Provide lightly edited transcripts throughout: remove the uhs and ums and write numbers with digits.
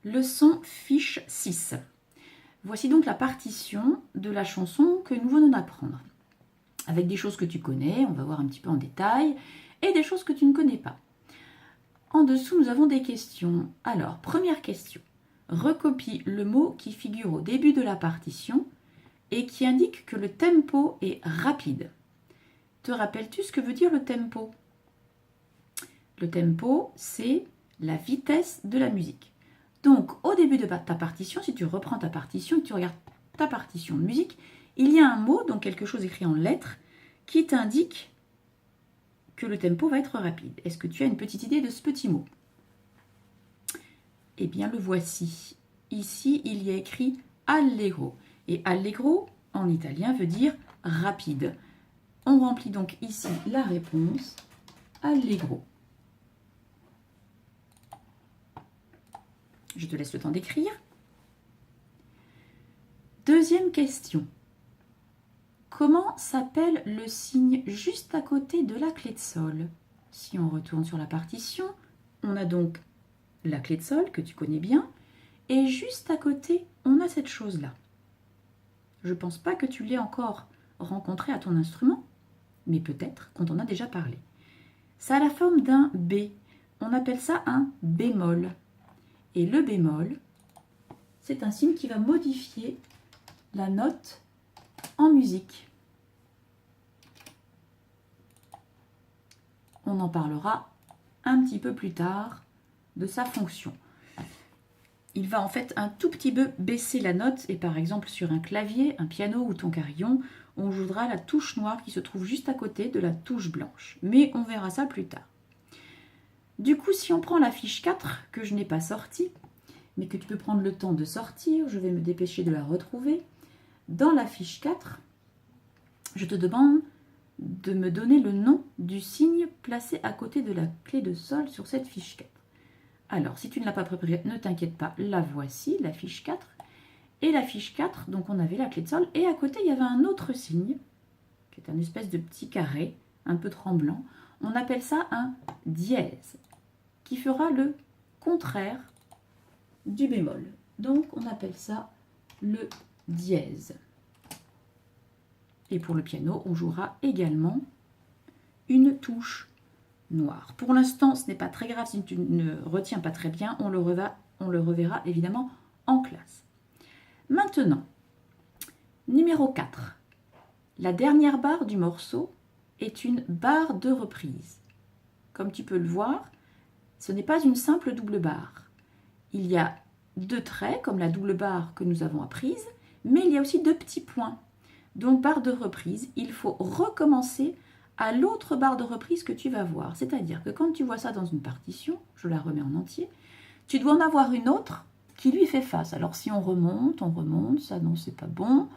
Leçon fiche 6. Voici donc la partition de la chanson que nous venons d'apprendre. Avec des choses que tu connais, on va voir un petit peu en détail, et des choses que tu ne connais pas. En dessous, nous avons des questions. Alors, première question. Recopie le mot qui figure au début de la partition et qui indique que le tempo est rapide. Te rappelles-tu ce que veut dire le tempo? Le tempo, c'est la vitesse de la musique. Donc, au début de ta partition, si tu reprends ta partition et que tu regardes ta partition de musique, il y a un mot, donc quelque chose écrit en lettres, qui t'indique que le tempo va être rapide. Est-ce que tu as une petite idée de ce petit mot? Eh bien, le voici. Ici, il y a écrit allegro. Et allegro, en italien, veut dire rapide. On remplit donc ici la réponse, allegro. Je te laisse le temps d'écrire. Deuxième question. Comment s'appelle le signe juste à côté de la clé de sol? Si on retourne sur la partition, on a donc la clé de sol que tu connais bien, et juste à côté, on a cette chose-là. Je ne pense pas que tu l'aies encore rencontrée à ton instrument, mais peut-être qu'on t'en a déjà parlé. Ça a la forme d'un B. On appelle ça un bémol. Et le bémol, c'est un signe qui va modifier la note en musique. On en parlera un petit peu plus tard de sa fonction. Il va en fait un tout petit peu baisser la note et par exemple sur un clavier, un piano ou ton carillon, on jouera la touche noire qui se trouve juste à côté de la touche blanche. Mais on verra ça plus tard. Du coup, si on prend la fiche 4 que je n'ai pas sortie, mais que tu peux prendre le temps de sortir, je vais me dépêcher de la retrouver. Dans la fiche 4, je te demande de me donner le nom du signe placé à côté de la clé de sol sur cette fiche 4. Alors, si tu ne l'as pas préparée, ne t'inquiète pas, la voici, la fiche 4. Et la fiche 4, donc on avait la clé de sol, et à côté, il y avait un autre signe, qui est un espèce de petit carré, un peu tremblant. On appelle ça un dièse, qui fera le contraire du bémol. Donc, on appelle ça le dièse. Et pour le piano, on jouera également une touche noire. Pour l'instant, ce n'est pas très grave si tu ne retiens pas très bien. On le reverra évidemment en classe. Maintenant, numéro 4. La dernière barre du morceau est une barre de reprise. Comme tu peux le voir, ce n'est pas une simple double barre. Il y a deux traits, comme la double barre que nous avons apprise, mais il y a aussi deux petits points. Donc, barre de reprise, il faut recommencer à l'autre barre de reprise que tu vas voir. C'est-à-dire que quand tu vois ça dans une partition, je la remets en entier, tu dois en avoir une autre qui lui fait face. Alors, si on remonte, ça non, c'est pas bon.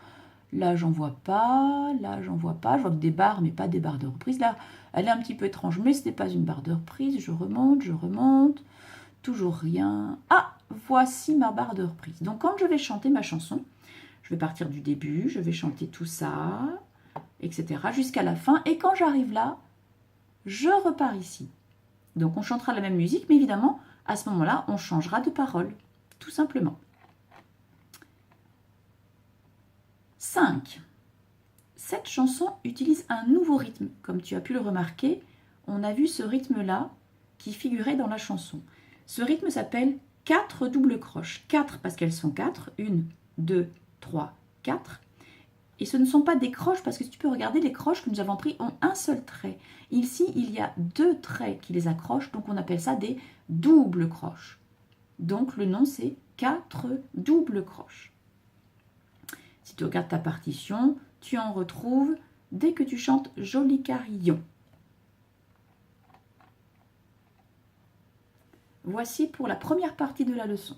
Là, j'en vois pas, là, j'en vois pas. Je vois que des barres, mais pas des barres de reprise. Là, elle est un petit peu étrange, mais ce n'est pas une barre de reprise. Je remonte. Toujours rien. Ah, voici ma barre de reprise. Donc, quand je vais chanter ma chanson, je vais partir du début, je vais chanter tout ça, etc. jusqu'à la fin. Et quand j'arrive là, je repars ici. Donc, on chantera la même musique, mais évidemment, à ce moment-là, on changera de parole, tout simplement. 5. Cette chanson utilise un nouveau rythme. Comme tu as pu le remarquer, on a vu ce rythme-là qui figurait dans la chanson. Ce rythme s'appelle 4 doubles croches. 4 parce qu'elles sont 4. 1, 2, 3, 4. Et ce ne sont pas des croches parce que si tu peux regarder, les croches que nous avons pris ont un seul trait. Ici, il y a deux traits qui les accrochent, donc on appelle ça des doubles croches. Donc le nom c'est 4 doubles croches. Si tu regardes ta partition, tu en retrouves dès que tu chantes Joli carillon. Voici pour la première partie de la leçon.